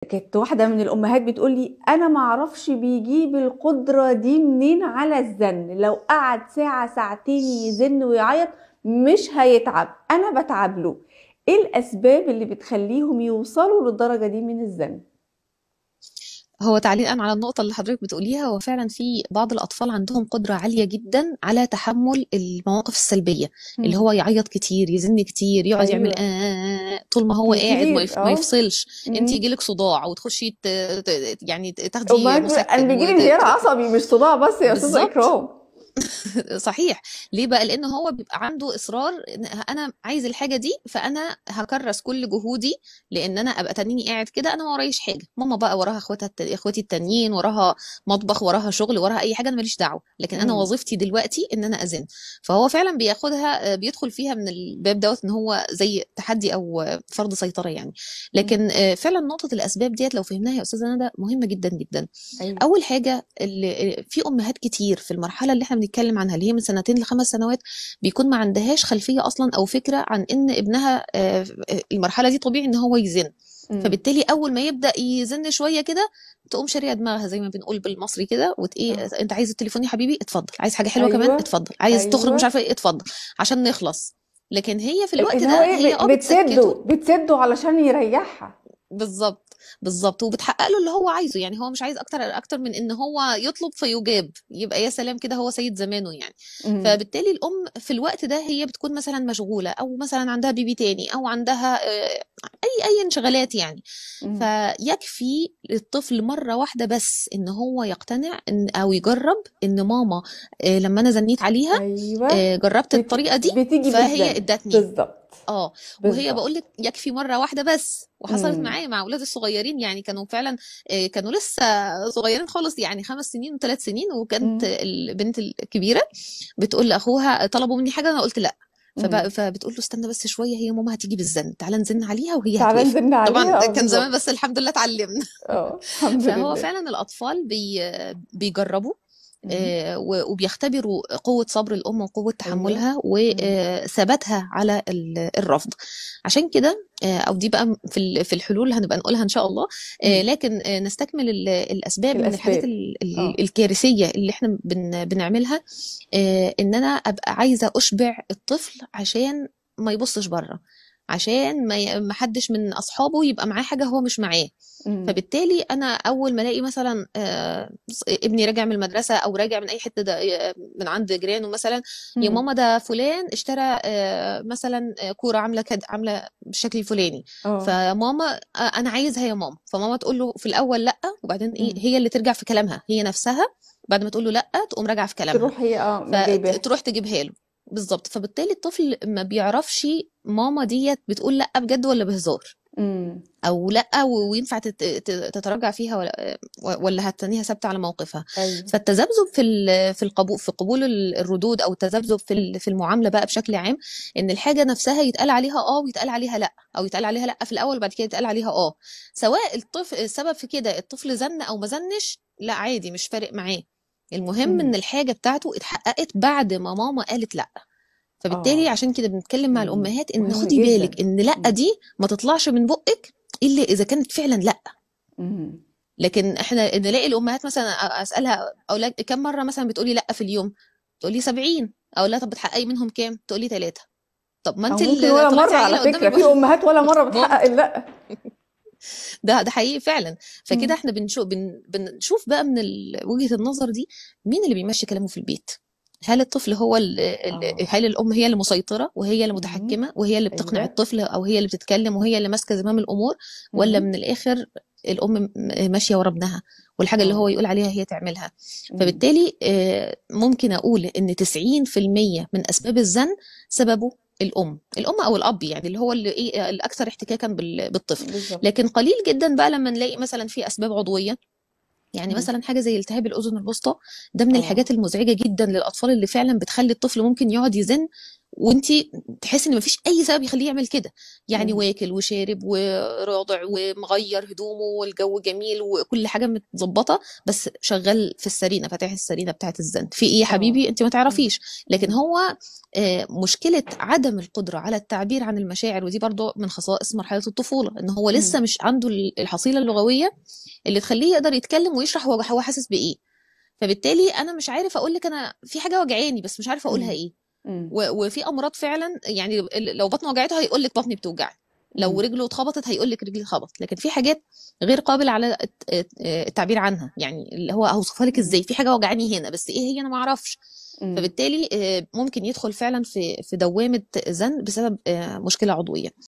كانت واحدة من الأمهات بتقول لي: أنا معرفش بيجيب القدرة دي منين على الزن، لو قعد ساعة ساعتين يزن ويعيط مش هيتعب، أنا بتعب له. إيه الأسباب اللي بتخليهم يوصلوا للدرجة دي من الزن؟ هو تعليقا على النقطة اللي حضرتك بتقوليها، هو فعلا في بعض الأطفال عندهم قدرة عالية جدا على تحمل المواقف السلبية، اللي مم. هو يعيط كتير، يزن كتير، يقعد يعمل أيوة. طول ما هو قاعد كتير ما اه. يفصلش. انت مم. يجيلك صداع وتخشي يعني تاخدي أمهات بتقول: أنا مسكن بيجيلي انهيار عصبي مش صداع بس يا أستاذة بالظبط. إكرام. صحيح. ليه بقى؟ لان هو بيبقى عنده اصرار إن انا عايز الحاجه دي، فانا هكرس كل جهودي، لان انا ابقى تنيني قاعد كده انا ما ورايش حاجه. ماما بقى وراها اخواتها اخواتي التانيين، وراها مطبخ، وراها شغل، وراها اي حاجه، انا ماليش دعوه، لكن انا مم. وظيفتي دلوقتي ان انا اذن. فهو فعلا بياخدها، بيدخل فيها من الباب دوت، ان هو زي تحدي او فرض سيطره يعني. مم. لكن فعلا نقطه الاسباب ديت لو فهمناها يا استاذه ندى مهمه جدا جدا. أيوة. اول حاجه، اللي في امهات كتير في المرحله اللي احنا بنتكلم عنها، اللي هي من سنتين لخمس سنوات، بيكون ما عندهاش خلفيه اصلا او فكره عن ان ابنها المرحله دي طبيعي ان هو يزن. مم. فبالتالي اول ما يبدا يزن شويه كده، تقوم شاريه دماغها زي ما بنقول بالمصري كده، ايه، اه. انت عايز التليفون يا حبيبي اتفضل، عايز حاجه حلوه كمان أيوة. اتفضل، عايز تخرج مش أيوة. عارفه ايه اتفضل، عشان نخلص. لكن هي في الوقت اللي هو ده ايه، هي بتسكته. بتسده علشان يريحها. بالظبط. بالظبط، وبتحقق له اللي هو عايزه، يعني هو مش عايز اكتر من ان هو يطلب فيجاب، يبقى يا سلام كده هو سيد زمانه يعني. امم. فبالتالي الام في الوقت ده هي بتكون مثلا مشغوله، او مثلا عندها بيبي تاني، او عندها اي انشغالات يعني. امم. فيكفي الطفل مره واحده بس ان هو يقتنع ان او يجرب ان ماما لما انا زنيت عليها ايوه. جربت الطريقه دي بتيجي فهي بالزن ادتني. بالظبط. اه. وهي بالظبط. بقول لك يكفي مره واحده بس، وحصلت امم. معايا مع اولاد الصغيرين يعني، كانوا فعلا كانوا لسه صغيرين خالص، يعني 5 سنين وثلاث سنين، وكانت امم. البنت الكبيره بتقول لاخوها طلبوا مني حاجه، انا قلت لا. امم. فبتقول له استنى بس شويه، هي ماما هتيجي بالزن، تعالى نزن عليها وهي تعالى هتوافق. نزلنا طبعا عليها، ده اه كان زمان، بالظبط. بس الحمد لله اتعلمنا. اه الحمد فهو لله. فعلا الاطفال بيجربوا امم. وبيختبروا قوة صبر الأم وقوة ايوه. تحملها امم. وثباتها على الرفض. عشان كده أو دي بقى في الحلول هنبقى نقولها إن شاء الله. امم. لكن نستكمل الأسباب من الحاجات الاسباب. اه. الكارثية اللي احنا بنعملها. إن أنا أبقى عايزة أشبع الطفل عشان ما يبصش بره، عشان ما حدش من أصحابه يبقى معاه حاجة هو مش معاه. امم. فبالتالي انا اول ما الاقي مثلا ابني راجع من المدرسه او راجع من اي حته ده، من عند جيرانه مثلا، يا امم. ماما ده فلان اشترى مثلا كوره عامله كده، عامله بالشكل الفلاني، اه. فماما انا عايزها يا ماما. فماما تقول له في الاول لا، وبعدين ايه امم. هي اللي ترجع في كلامها هي نفسها، بعد ما تقول له لا تقوم راجعه في كلامها، تروح هي جايباها. فتروح تجيبها له. بالظبط. فبالتالي الطفل ما بيعرفش ماما ديت بتقول لا بجد ولا بهزار، امم. او لا وينفع تتراجع فيها، ولا هتنيها ثابته على موقفها. ايوه. فالتذبذب في القبول، في قبول الردود، او التذبذب في المعامله بقى بشكل عام، ان الحاجه نفسها يتقال عليها اه ويتقال عليها لا، او يتقال عليها لا في الاول وبعد كده يتقال عليها اه. سواء الطفل السبب في كده الطفل زن او ما زنش، لا عادي مش فارق معاه. المهم ان امم. الحاجه بتاعته اتحققت بعد ما ماما قالت لا. فبالتالي اه. عشان كده بنتكلم مع امم. الامهات ان مهم خدي بالك جدا. ان لا دي ما تطلعش من بقك الا اذا كانت فعلا لا. امم. لكن احنا نلاقي الامهات مثلا اسالها اولاد كم مره مثلا بتقولي لا في اليوم، تقولي 70. او لا طب بتحققي منهم كام، تقولي 3. طب ما او انت ممكن اللي ولا طلعتي مره، على عيله قدام فكره في امهات ولا مره بتحقق ممكن. اللا. ده حقيقي فعلا. فكده مم. احنا بنشوف بقى من وجهة النظر دي مين اللي بيمشي كلامه في البيت. هل الطفل هو اه. هل الام هي اللي مسيطره وهي اللي مم. متحكمه وهي اللي بتقنع ايوه. الطفل، او هي اللي بتتكلم وهي اللي ماسكه زمام الامور، ولا مم. من الاخر الام ماشيه ورا ابنها والحاجه اللي هو اه. يقول عليها هي تعملها. مم. فبالتالي ممكن اقول ان 90% من اسباب الزن سببه الام او الاب، يعني اللي هو اللي ايه الاكثر احتكاكا بالطفل. بالظبط. لكن قليل جدا بقى لما نلاقي مثلا في اسباب عضويه، يعني مم. مثلا حاجه زي التهاب الاذن الوسطى. ده من الحاجات اه. المزعجه جدا للاطفال، اللي فعلا بتخلي الطفل ممكن يقعد يزن وانتي تحسي ان مفيش اي سبب يخليه يعمل كده، يعني مم. واكل وشارب وراضع ومغير هدومه والجو جميل وكل حاجه متظبطه، بس شغال في السرينه، فاتح السرينه بتاعه الزن، في ايه يا اه. حبيبي انت ما مم. تعرفيش. لكن مم. هو مشكله عدم القدره على التعبير عن المشاعر، ودي برضو من خصائص مرحله الطفوله، ان هو لسه مم. مش عنده الحصيله اللغويه اللي تخليه يقدر يتكلم ويشرح هو حاسس بايه. فبالتالي انا مش عارف اقول لك انا في حاجه وجعاني بس مش عارفه اقولها مم. ايه. مم. وفي امراض فعلا، يعني لو بطنه وجعته هيقول لك بطني بتوجعني، لو مم. رجله اتخبطت هيقول لك رجلي اتخبطت. لكن في حاجات غير قابل على التعبير عنها، يعني اللي هو هوصفها لك مم. ازاي، في حاجه وجعاني هنا بس ايه هي انا ما اعرفش. مم. فبالتالي ممكن يدخل فعلا في دوامه زن بسبب مشكله عضويه.